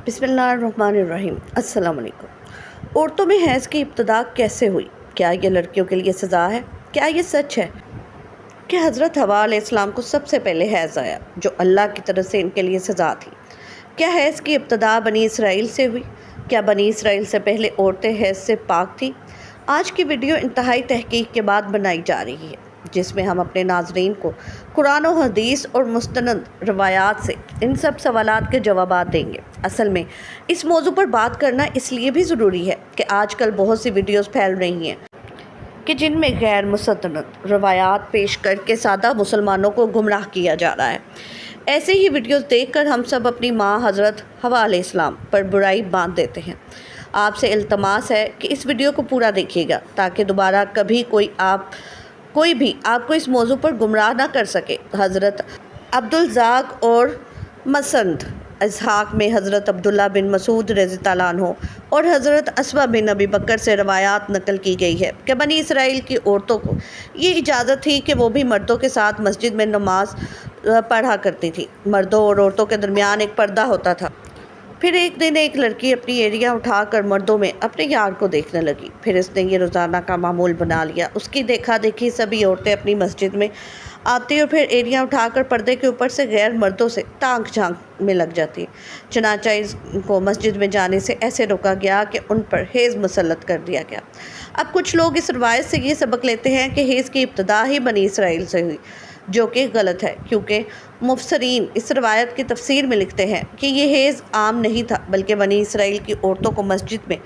बिस्मिल्लाहिर्रहमानिर्रहीम। अस्सलाम वालेकुम। औरतों में हैज़ की इब्तिदा कैसे हुई? क्या ये लड़कियों के लिए सज़ा है? क्या ये सच है कि हज़रत हवा अलैहिस्सलाम को सबसे पहले हैज़ आया, जो अल्लाह की तरफ से इनके लिए सज़ा थी? क्या हैज़ की इब्तिदा बनी इसराइल से हुई? क्या बनी इसराइल से पहले औरतें हैज़ से पाक थी? आज की वीडियो इंतहाई तहकीक के बाद बनाई जा रही है, जिसमें हम अपने नाज़रीन को कुरान और हदीस और मुस्तनद रवायात से इन सब सवालात के जवाबात देंगे। असल में इस मौजू पर बात करना इसलिए भी ज़रूरी है कि आजकल बहुत सी वीडियोस फैल रही हैं कि जिनमें गैर मुस्तनद रवायात पेश करके सादा मुसलमानों को गुमराह किया जा रहा है। ऐसे ही वीडियोस देखकर हम सब अपनी माँ हज़रत हवा अलैहिस्सलाम पर बुराई बांध देते हैं। आपसे इल्तमास है कि इस वीडियो को पूरा देखिएगा, ताकि दोबारा कभी कोई भी आपको इस मौजू पर गुमराह ना कर सके। हज़रत अब्दुल्ज़ाक और मसंद इसहाक में हज़रत अब्दुल्ला बिन मसूद रज़ी अल्लाह अन्हु और हज़रत अस्मा बिन अबी बकर से रवायात नकल की गई है कि बनी इसराइल की औरतों को ये इजाज़त थी कि वो भी मर्दों के साथ मस्जिद में नमाज पढ़ा करती थी। मर्दों और औरतों के दरमियान एक पर्दा होता था। फिर एक दिन एक लड़की अपनी एड़ियाँ उठाकर मर्दों में अपने यार को देखने लगी। फिर इसने ये रोज़ाना का मामूल बना लिया। उसकी देखा देखी सभी औरतें अपनी मस्जिद में आती और फिर एड़ियाँ उठाकर पर्दे के ऊपर से गैर मर्दों से ताक झांक में लग जाती। चनाचा इसको मस्जिद में जाने से ऐसे रोका गया कि उन पर हेज़ मुसल्लत कर दिया गया। अब कुछ लोग इस रवायत से ये सबक लेते हैं कि हेज़ की इब्तिदा ही बनी इसराइल से हुई, जो कि गलत है, क्योंकि मुफस्सिरीन इस रवायत की तफसीर में लिखते हैं कि ये हेज़ आम नहीं था, बल्कि बनी इसराइल की औरतों को मस्जिद में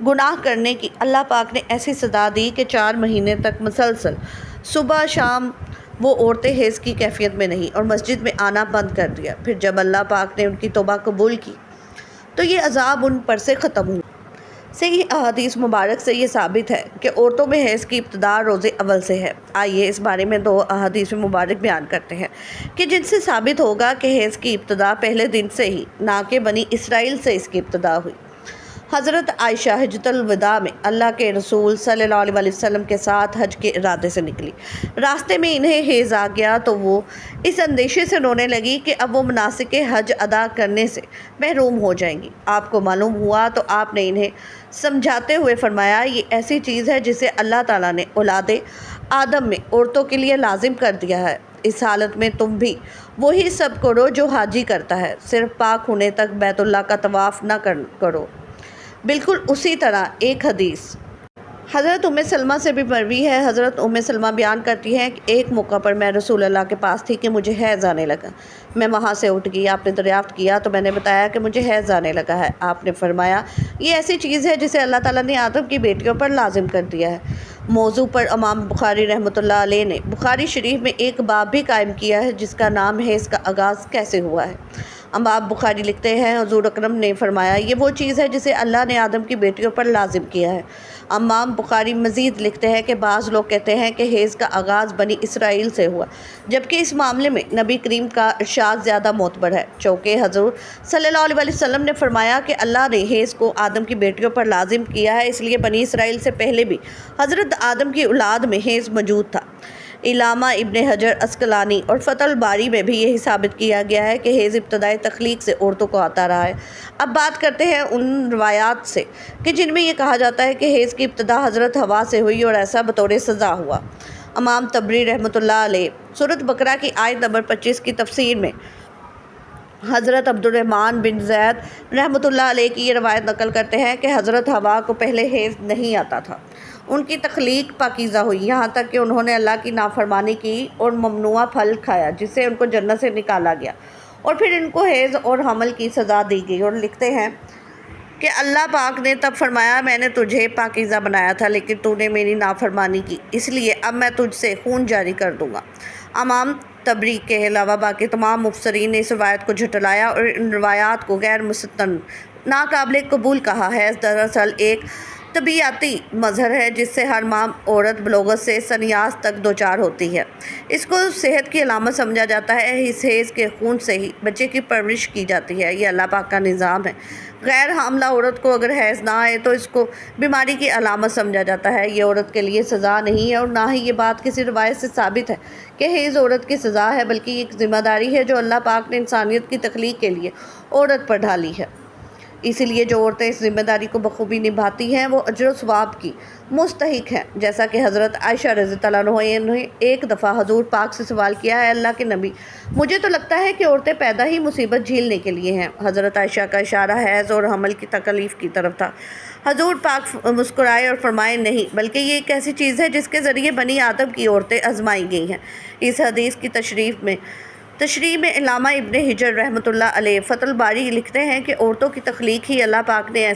गुनाह करने की अल्लाह पाक ने ऐसी सज़ा दी कि 4 महीने तक मुसलसल सुबह शाम वो औरतें हेज़ की कैफियत में नहीं और मस्जिद में आना बंद कर दिया। फिर जब अल्लाह पाक ने उनकी तौबा कबूल की तो ये अज़ाब उन पर से ख़त्म हुआ। सही अहादीस मुबारक से ये साबित है कि औरतों में हैज़ की इब्तिदा रोज़े अव्वल से है। आइए इस बारे में 2 अहादीस मुबारक बयान करते हैं कि जिनसे साबित होगा कि हैज़ की इब्तिदा पहले दिन से ही, ना कि बनी इसराइल से इसकी इब्तिदा हुई। हज़रत आयशा हिज्जतुल विदा में अल्लाह के रसूल सल्लल्लाहु अलैहि वसल्लम के साथ हज के इरादे से निकली। रास्ते में इन्हें हेज़ आ गया तो वो इस अंदेशे से रोने लगी कि अब वो मनासिक हज अदा करने से महरूम हो जाएंगी। आपको मालूम हुआ तो आपने इन्हें समझाते हुए फरमाया, ये ऐसी चीज़ है जिसे अल्लाह ताला ने औलादे आदम में औरतों के लिए लाजिम कर दिया है। इस हालत में तुम भी वही सब करो जो हाजी करता है, सिर्फ पाक होने तक बैतुल्लाह का तवाफ़ ना करो। बिल्कुल उसी तरह एक हदीस हज़रत उम्मे सलमा से भी मरवी है। हज़रत उम्मे सलमा बयान करती हैं कि एक मौका पर मैं रसूल अल्लाह के पास थी कि मुझे हैज़ आने लगा। मैं वहाँ से उठ गई। आपने दरियाफ़्त किया तो मैंने बताया कि मुझे हैज़ आने लगा है। आपने फरमाया, ये ऐसी चीज़ है जिसे अल्लाह ताला ने आदम की बेटियों पर लाजिम कर दिया है। मौजू पर इमाम बुखारी रहमतुल्लाह अलैह ने बुखारी शरीफ में एक बाब भी कायम किया है, जिसका नाम है इसका आगाज़ कैसे हुआ है। इमाम बुखारी लिखते हैं, हुज़ूर अकरम ने फरमाया, ये वो चीज़ है जिसे अल्लाह ने आदम की बेटियों पर लाजिम किया है। इमाम बुखारी मज़ीद लिखते हैं कि बाज़ लोग कहते हैं कि हेज़ का आगाज़ बनी इसराइल से हुआ, जबकि इस मामले में नबी करीम का इरशाद ज़्यादा मोतबर है, चूँकि हज़ूर सल्लल्लाहु अलैहि वसल्लम ने फरमाया कि अल्लाह ने हेज़ को आदम की बेटियों पर लाजिम किया है, इसलिए बनी इसराइल से पहले भी हज़रत आदम की औलाद में हेज़ मौजूद था। इलामा इब्ने हजर अस्कलानी और फ़तहुल बारी में भी यही साबित किया गया है कि हेज़ इब्तिदाई तख्लीक से औरतों को आता रहा है। अब बात करते हैं उन रवायात से कि जिनमें ये कहा जाता है कि हेज़ की इब्तिदा हज़रत हवा से हुई और ऐसा बतौर सज़ा हुआ। इमाम तबरी रहमतुल्लाह अलैह सूरत बकरा की आयत नंबर 25 की तफसीर में हज़रत अब्दुर्रहमान बिन ज़ैद रहमतुल्लाह अलैह की ये रवायत नकल करते हैं कि हज़रत हवा को पहले हेज़ नहीं आता था। उनकी तख्लीक पाकीज़ा हुई, यहाँ तक कि उन्होंने अल्लाह की नाफरमानी की और ममनुआ फल खाया, जिससे उनको जन्नत से निकाला गया, और फिर इनको हेज़ और हमल की सज़ा दी गई। और लिखते हैं कि अल्लाह पाक ने तब फरमाया, मैंने तुझे पाकीज़ा बनाया था, लेकिन तूने मेरी नाफरमानी की, इसलिए अब मैं तुझसे खून जारी कर दूँगा। इमाम तबरी के अलावा बाकी तमाम मुफस्सिरीन ने इस रवायत को झुटलाया और इन रवायात को गैर मुस्तनद नाकाबिल कबूल कहा है। दरअसल एक तबीयाती मज़हर है जिससे हर माँ औरत बलोगत से सन्यास तक दोचार होती है। इसको सेहत की अलामत समझा जाता है। इस हेज़ के खून से ही बच्चे की परवरिश की जाती है। ये अल्लाह पाक का निज़ाम है। गैर हामला औरत को अगर हैज़ ना आए तो इसको बीमारी की अलामत समझा जाता है। ये औरत के लिए सज़ा नहीं है और ना ही ये बात किसी रवायत से साबित है कि हेज़ औरत की सज़ा है, बल्कि एक ज़िम्मेदारी है जो अल्लाह पाक ने इंसानियत की तख्लीक के लिए औरत पर ढाली है। اسی لیے جو عورتیں اس ذمہ داری کو بخوبی نبھاتی ہیں وہ اجر و ثواب کی مستحق ہیں، جیسا کہ حضرت عائشہ رضی اللہ عنہا نے ایک دفعہ حضور پاک سے سوال کیا ہے، اللہ کے نبی مجھے تو لگتا ہے کہ عورتیں پیدا ہی مصیبت جھیلنے کے لیے ہیں۔ حضرت عائشہ کا اشارہ حیض اور حمل کی تکلیف کی طرف تھا۔ حضور پاک مسکرائے اور فرمائے نہیں، بلکہ یہ ایک ایسی چیز ہے جس کے ذریعے بنی آدم کی عورتیں آزمائی گئی ہیں۔ اس حدیث کی تشریح میں علامہ ابن حجر رحمۃ اللہ علیہ فتح الباری لکھتے ہیں کہ عورتوں کی تخلیق ہی اللہ پاک نے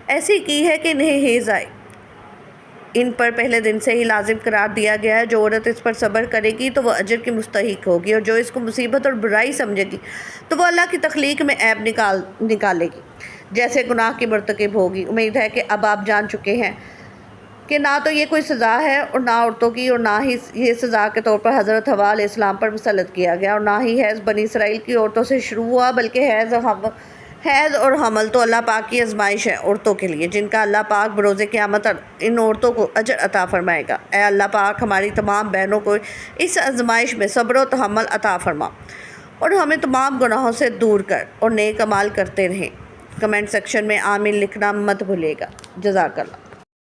ایسی کی ہے کہ انہیں حیض آئے، ان پر پہلے دن سے ہی لازم قرار دیا گیا ہے۔ جو عورت اس پر صبر کرے گی تو وہ اجر کی مستحق ہوگی، اور جو اس کو مصیبت اور برائی سمجھے گی تو وہ اللہ کی تخلیق میں عیب نکالے گی، جیسے گناہ کی مرتکب ہوگی۔ امید ہے کہ اب آپ جان چکے ہیں کہ نہ تو یہ کوئی سزا ہے اور نہ عورتوں کی، اور نہ ہی یہ سزا کے طور پر حضرت حوا علیہ السلام پر مسلط کیا گیا، اور نہ ہی حیض بنی اسرائیل کی عورتوں سے شروع ہوا، بلکہ حیض اور حمل تو اللہ پاک کی آزمائش ہے عورتوں کے لیے، جن کا اللہ پاک بروز قیامت ان عورتوں کو اجر عطا فرمائے گا۔ اے اللہ پاک ہماری تمام بہنوں کو اس آزمائش میں صبر و تحمل عطا فرما، اور ہمیں تمام گناہوں سے دور کر، اور نیک اعمال کرتے رہیں۔ کمنٹ سیکشن میں آمین لکھنا مت بھولیے گا۔ جزاک اللہ۔